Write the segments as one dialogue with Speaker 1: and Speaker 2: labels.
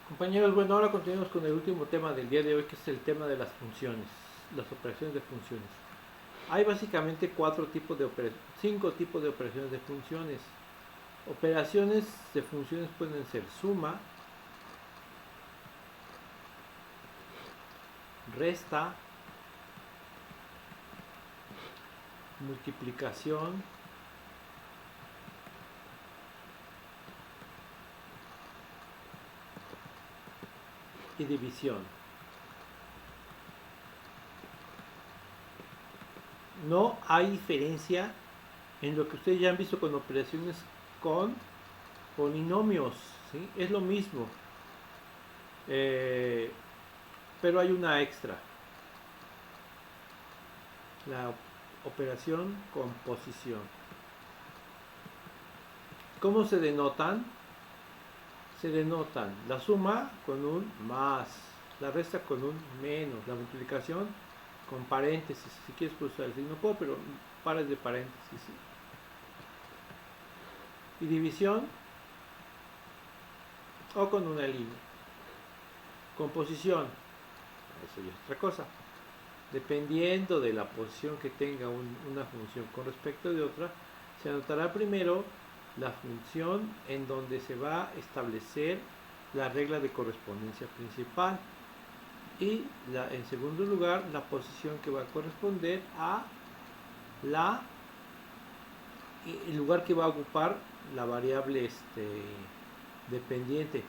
Speaker 1: Compañeros, bueno, ahora continuamos con el último tema del día de hoy, que es el tema de las funciones, las operaciones de funciones. Hay básicamente cinco tipos de operaciones de funciones. Operaciones de funciones pueden ser suma, resta, multiplicación, y división. No hay diferencia en lo que ustedes ya han visto con operaciones con polinomios, ¿sí? Es lo mismo, eh, pero hay una extra, la operación composición. ¿Cómo se denotan? Se denotan la suma con un más, la resta con un menos, la multiplicación con paréntesis. Si quieres puedes usar el signo por, pero pares de paréntesis, ¿sí? Y división o con una línea. Composición, eso ya es otra cosa. Dependiendo de la posición que tenga una función con respecto de otra, se anotará primero la función en donde se va a establecer la regla de correspondencia principal y en segundo lugar la posición que va a corresponder a el lugar que va a ocupar la variable dependiente.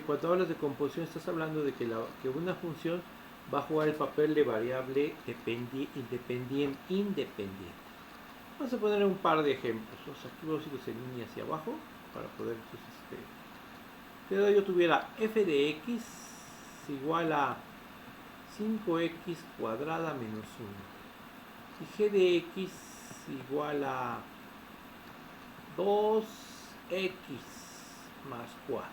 Speaker 1: Cuando hablas de composición estás hablando de que una función va a jugar el papel de variable independiente. Vamos a poner un par de ejemplos. Aquí vamos a irlos en línea hacia abajo para poder, pero yo tuviera f de x igual a 5x cuadrada menos 1 y g de x igual a 2x más 4.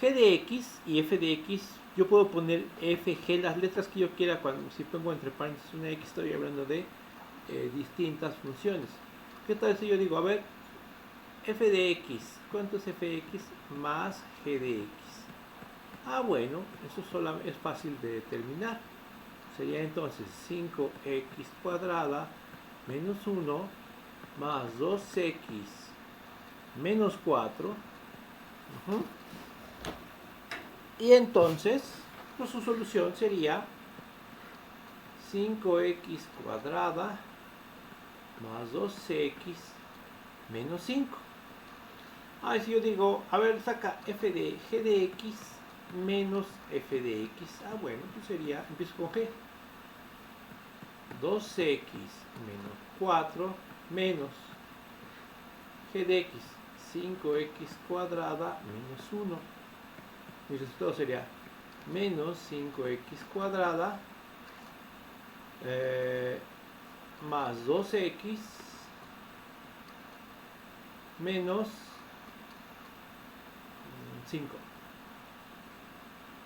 Speaker 1: G de x y f de x, yo puedo poner f, g, las letras que yo quiera. Si pongo entre paréntesis una x, estoy hablando de distintas funciones. ¿Qué tal si yo digo, a ver, f de x, ¿cuánto es f de x? Más g de x. Ah, bueno, eso solo es fácil de determinar. Sería entonces 5x cuadrada menos 1 más 2x menos 4. Y entonces, pues su solución sería 5x cuadrada más 2x menos 5. Ah, si yo digo, a ver, saca f de g de x menos f de x. Ah, bueno, pues sería, empiezo con g. 2x menos 4 menos g de x, 5x cuadrada menos 1. Mi resultado sería menos 5x cuadrada más 2x menos 5.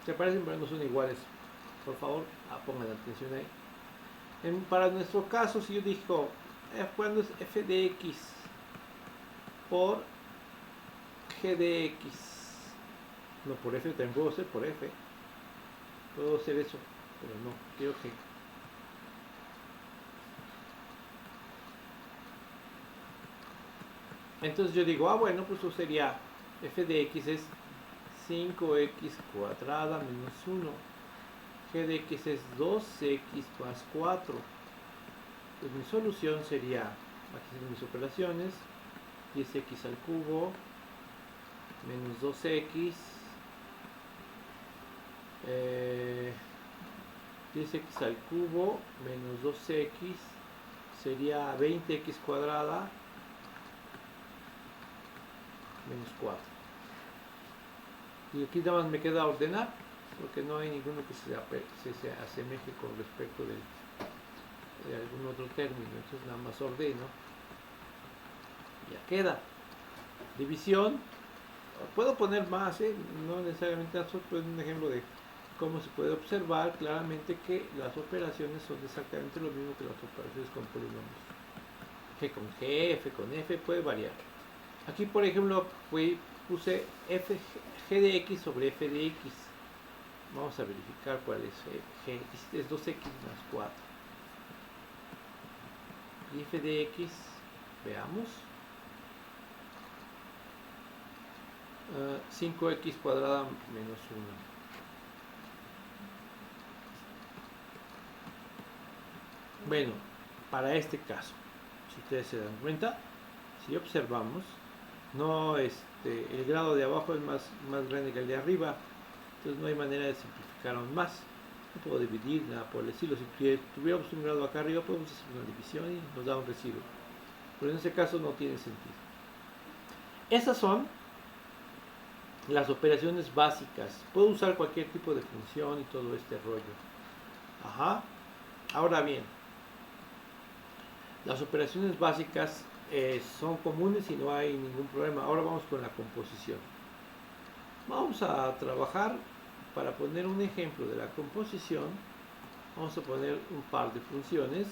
Speaker 1: ¿Se parecen pero no son iguales? Por favor, pongan atención ahí. Para nuestro caso, si yo digo, ¿cuándo es f de x por g de x? No, por f también puedo hacer por f. Puedo hacer eso, pero no, quiero g. Entonces yo digo, bueno, pues eso sería f de x es 5x cuadrada menos 1. G de x es 2x más 4. Pues mi solución sería, aquí son mis operaciones, 10x al cubo menos 2x 10x al cubo menos 2x sería 20x cuadrada menos 4. Y aquí nada más me queda ordenar, porque no hay ninguno que se asemeje con respecto de algún otro término. Entonces nada más ordeno. Ya queda. División. Puedo poner más, no necesariamente. Solo un ejemplo de cómo se puede observar claramente que las operaciones son exactamente lo mismo que las operaciones con polinomios. G con G, F con F, puede variar. Aquí, por ejemplo, puse g de x sobre f de x. Vamos a verificar cuál es g. Es 2x más 4. Y f de x, veamos. 5x cuadrada menos 1. Bueno, para este caso, si ustedes se dan cuenta, si observamos, no el grado de abajo es más grande que el de arriba, entonces no hay manera de simplificar aún más. No puedo dividir nada por el estilo. Si tuviéramos un grado acá arriba, podemos hacer una división y nos da un residuo, pero en este caso no tiene sentido. Esas son las operaciones básicas. Puedo usar cualquier tipo de función y todo este rollo. Ajá. Ahora bien, las operaciones básicas son comunes y no hay ningún problema. Ahora vamos con la composición. Vamos a trabajar, para poner un ejemplo de la composición, vamos a poner un par de funciones,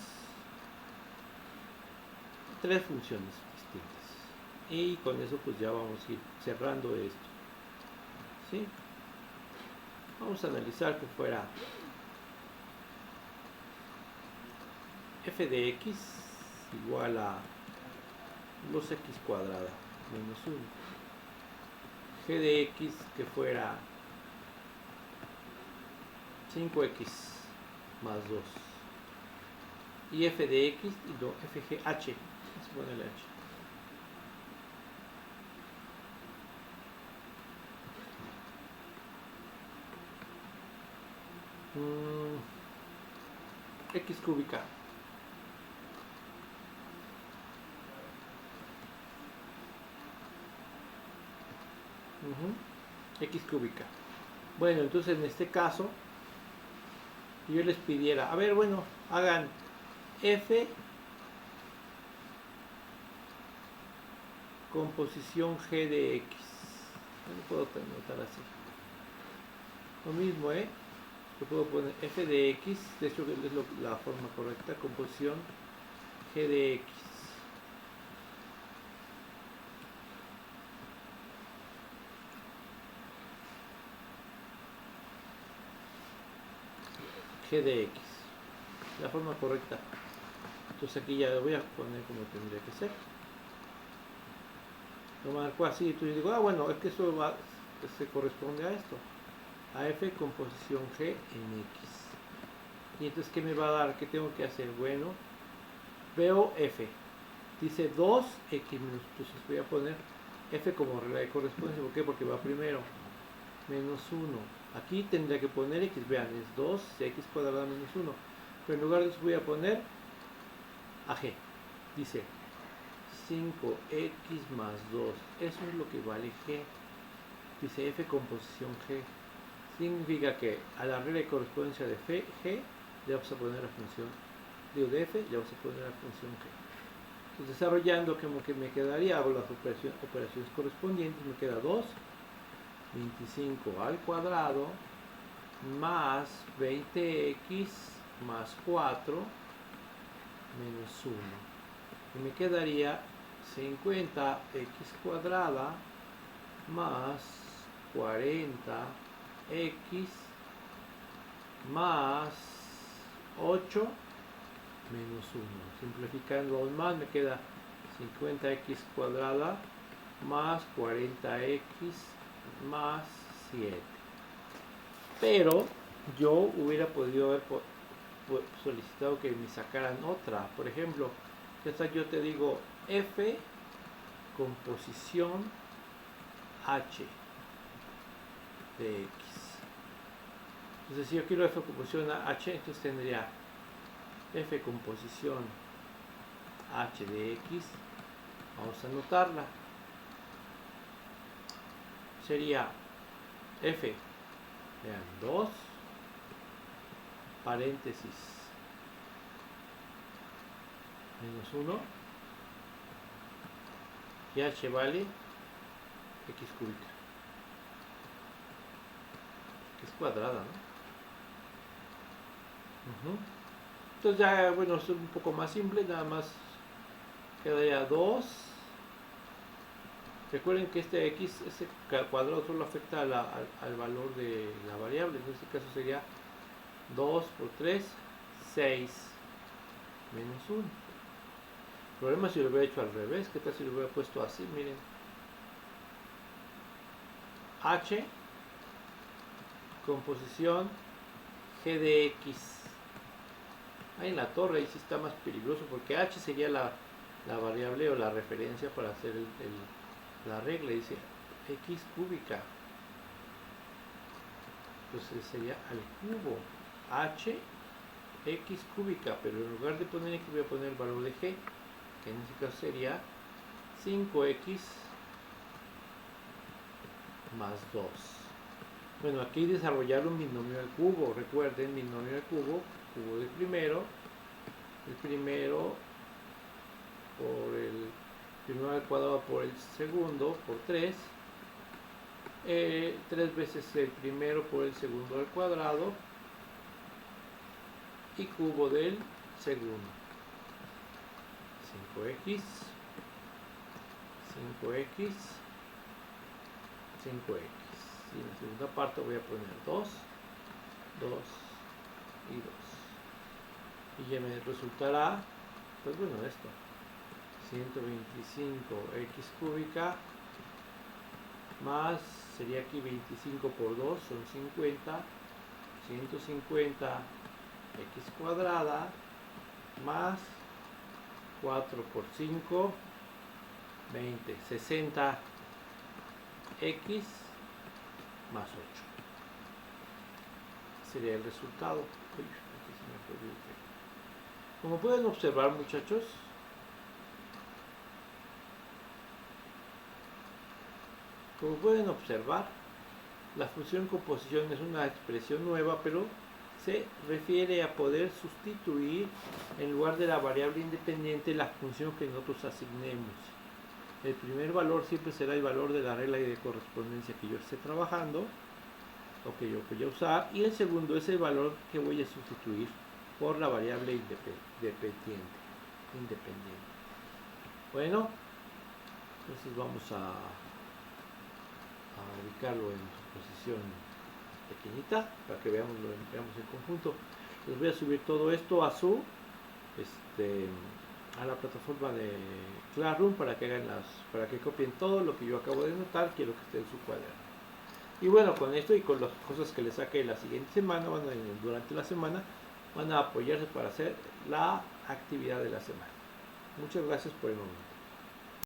Speaker 1: 3 funciones distintas. Y con eso pues ya vamos a ir cerrando esto. ¿Sí? Vamos a analizar que fuera f de x igual a 2x cuadrada menos 1. G de x que fuera 5x más 2. Y f de x, y no, fgh, vamos a ponerle h. X cúbica. X cúbica. Bueno, entonces en este caso, yo les pidiera, a ver, bueno, hagan f composición g de x. No lo puedo notar así. Lo mismo, yo puedo poner f de x, de hecho es la forma correcta, composición g de x. G de x, la forma correcta. Entonces aquí ya lo voy a poner como tendría que ser. Lo marco así, entonces digo, bueno, es que eso se corresponde a esto, a f composición g en x. Y entonces, ¿qué me va a dar? ¿Qué tengo que hacer? Bueno, veo f, dice 2x menos, entonces voy a poner f como regla de correspondencia. ¿Por qué? Porque va primero, menos 1. Aquí tendría que poner x, vean, es 2x cuadrada menos 1. Pero en lugar de eso voy a poner a g. Dice 5x más 2. Eso es lo que vale g. Dice f composición g. Significa que a la regla de correspondencia de g le vamos a poner la función, de f le vamos a poner la función g. Entonces, desarrollando, como que me quedaría, hago las operaciones correspondientes, me queda 2, 25 al cuadrado, más 20x más 4 menos 1. Y me quedaría 50x cuadrada más 40x más 8 menos 1. Simplificando aún más, me queda 50x cuadrada más 40x más 7. Pero yo hubiera podido haber solicitado que me sacaran otra. Por ejemplo, yo te digo f composición h de x. Entonces, si yo quiero f composición h, entonces tendría f composición h de x. Vamos a anotarla. Sería f, vean, 2 paréntesis menos 1 y h vale x cúbica, que es cuadrada, ¿no? Entonces ya, bueno, es un poco más simple, nada más quedaría 2 Recuerden que este x, ese cuadrado solo afecta al valor de la variable. En este caso sería 2 por 3, 6 menos 1. El problema es si lo hubiera hecho al revés. ¿Qué tal si lo hubiera puesto así? Miren. H, composición g de x. Ahí en la torre, ahí sí está más peligroso, porque h sería la variable o la referencia para hacer la regla. Dice x cúbica. Entonces sería al cubo. H, x cúbica. Pero en lugar de poner x voy a poner el valor de g, que en este caso sería 5x más 2. Bueno, aquí desarrollar un binomio al cubo. Recuerden, binomio al cubo, cubo del primero, el primero por el primero al cuadrado por el segundo, por 3, 3 veces el primero por el segundo al cuadrado, y cubo del segundo. 5x, 5x, 5x. Y en la segunda parte voy a poner 2, 2 y 2. Y ya me resultará, pues bueno, esto. 125x cúbica más, sería aquí 25 por 2, son 50. 150 x cuadrada más 4 por 5, 20, 60 x más 8. Sería el resultado. Uy, aquí se me perdió. Como pueden observar, muchachos, la función composición es una expresión nueva, pero se refiere a poder sustituir en lugar de la variable independiente la función que nosotros asignemos. El primer valor siempre será el valor de la regla de correspondencia que yo esté trabajando o que yo voy a usar, y el segundo es el valor que voy a sustituir por la variable independiente. Bueno, entonces vamos a ubicarlo en su posición pequeñita para que veamos en conjunto. Les voy a subir todo esto a su a la plataforma de Classroom para que copien todo lo que yo acabo de notar. Quiero que esté en su cuaderno. Y bueno, con esto y con las cosas que les saque la siguiente semana, durante la semana, van a apoyarse para hacer la actividad de la semana. Muchas gracias por el momento.